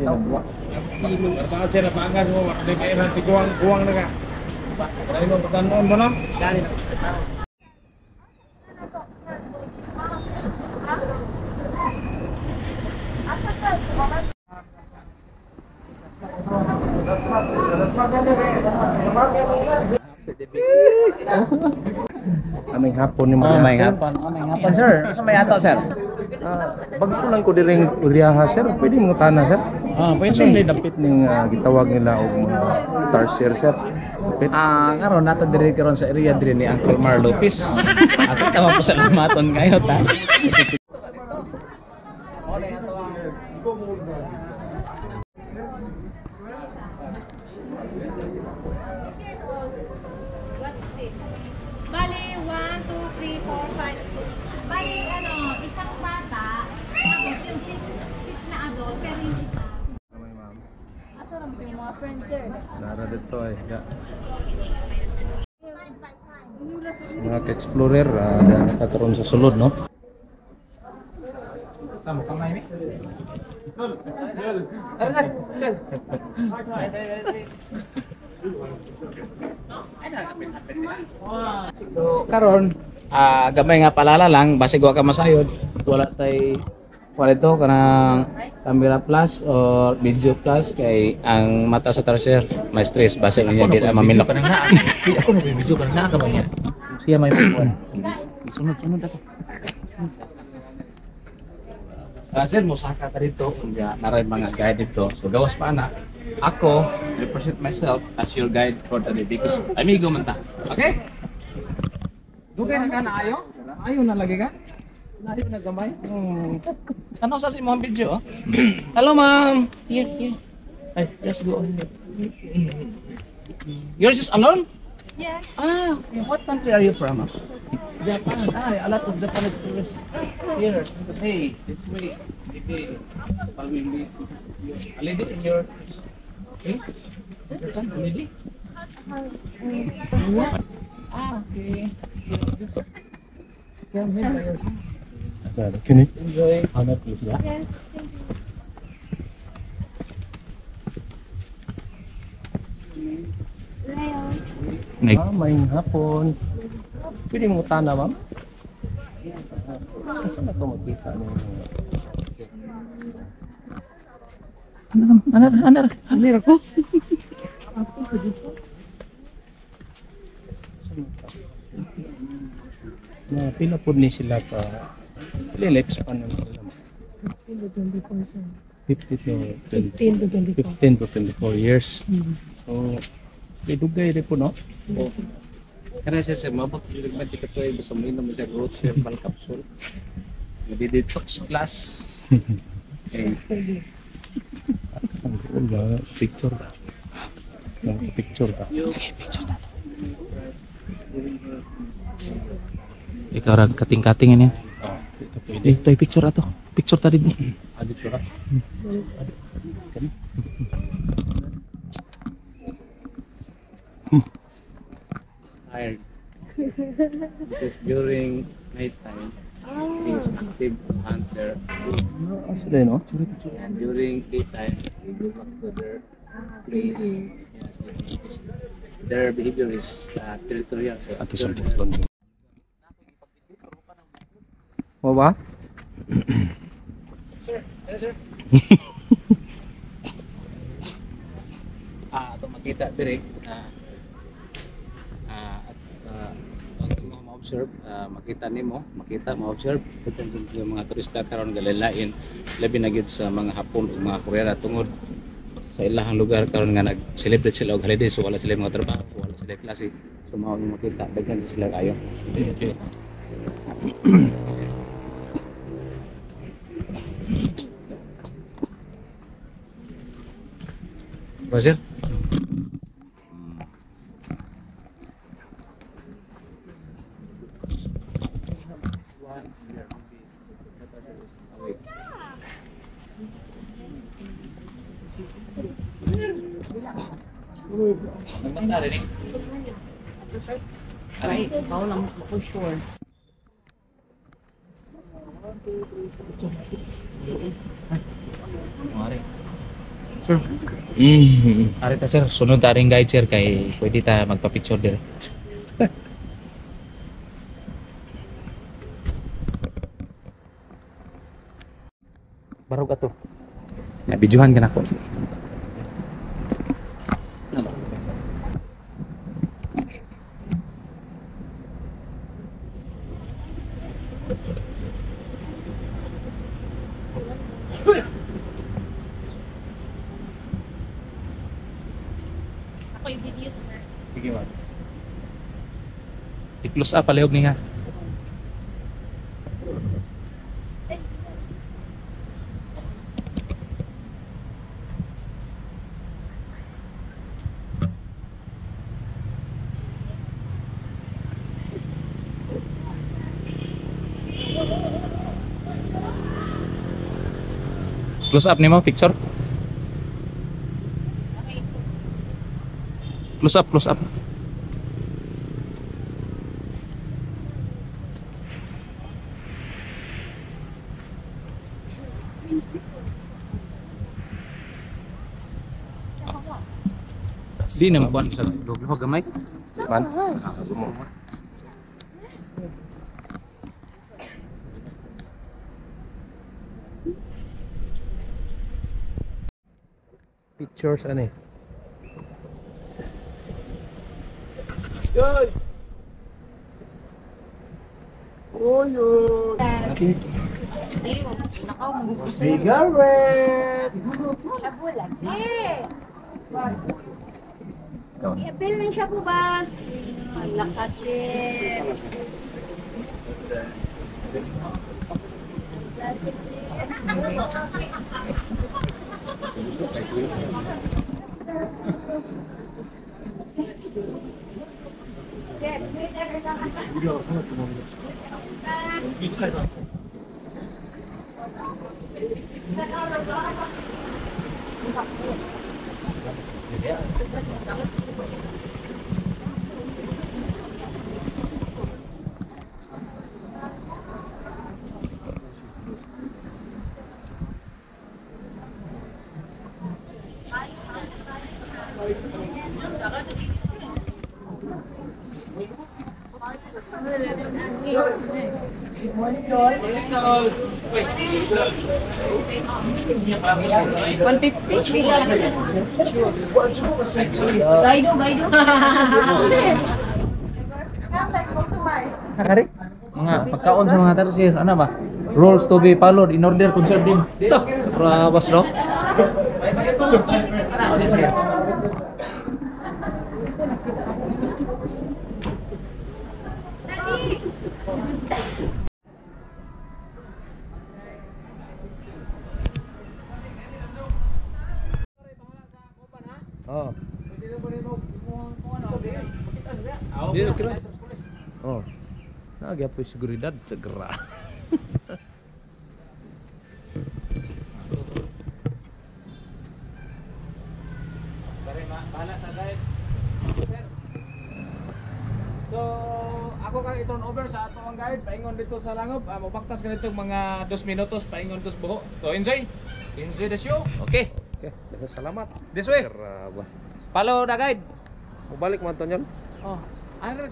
Kasi na pangas mo, di kaya nanti kuwang na ka. Dahil mo pagkanoon mo no? Dali na. Aming hapon ni Maria. May hapon. May hapon, sir. Sa may ato, sir. Bago lang ko diring uriyaha sir, pwede mo tana sir. Pwede. Kasi dapit ning gitawag nila og mga tarsier sir. Karon nato diri karon sa area diri ni Uncle Mar Lopez. Ako tama po sa lamaton kayo ta. Bali, 1, 2, 3, 4, 5. Bali, isang bata, tapos yung 6 na adult, pero yung isa. Asa naman yung mga friends, sir? Nara dito ay. Mga ka-explorer, nakataron sa sulod, no? Tama kamay mi. So karon gamay nga palala lang basig wa ka masayod wala ito kanang camera plus or video plus kay ang mata sa tarsier may stress basig niya gid mamilok ka nang naa. Ako na video ka na ka ba niya. Siya may phone. Sunod ato. Sir, musaka ka dito, kaya naray mga guide dito. So, gawas pa na. Ako, represent myself as your guide for today because amigo man ta. Okay? Dugay na ka na ayo? Ayo na lagi ka? Ayo na gamay? Ano sa si mo ang video? Hello, ma'am. Here. Ay, just go on. You're just alone? Yeah. What country are you from? Japan. A lot of Japanese tourists here. Hey, this way. Maybe following me. A lady in your. Okay. A lady. Okay. Come here by yourself. Kini. Enjoy. Hanap please, yeah? Yes, thank you. May hapon. Pwede mo tana, ma'am? Saan na ito magkita niyo? Anar ako. Pila po ni sila pa lips pa naman. 15 to 24 24. years. So, dugay rin po, no? Karena saya mabot yung nagmati ka ito ay basta mo inom siya growth herbal capsule. Nadi-detox plus. Picture ka. Picture ka. Picture na. Ikaw rag kating-kating yan. Ito ay picture ato. Picture tadi ni. Adit ka. Tired. Because during night time, he is active hunter. Asli, no? And during daytime, they go back to their place. Their behavior is territorial. Ato sa London. Mo ba? Sir. Ito makita direct. Ma-observe, makita ma-observe yung mga turista karon galalain labi na gid sa mga Hapon ug mga Korea tungod sa ilahang lugar karon nga nag-celebrate sila og holiday so wala sila mga trabaho, wala sila klase so mao yung makita daghan sila kayo. Roger? Nagmanda rin eh. Aray, ikaw lang for sure. Mari. Ari ta sir, sunod ta ring guide sir kay pwede ta magpa-picture dire. Barog ato. Ya bijuhan kan ako. Ako yung video, sir. Sige ma'am. I-close up palihog niya. Close up nih mau picture. Close up, close up. Di na mabuan sa log gamay. Man. Pictures ano eh. Cigarette! Shabu lagi. I-appeal ng shabu ba? Malakatsin. Hari mga pagkaon sa mga tarsir ano ba? Rules to be followed in order conserving. Cok, bos no? Oh. Dia kira. Oh. Nah, apa seguridad segera. So, ako kang i-turn over sa ato ang guide, paingon dito sa Langob. Mabaktas ganito mga 2 minutos, paingon dos buho. So, enjoy! Enjoy the show! Okay! Okay, salamat. This way! Bos. Follow the guide! Mau balik man to nyon. Oh, ano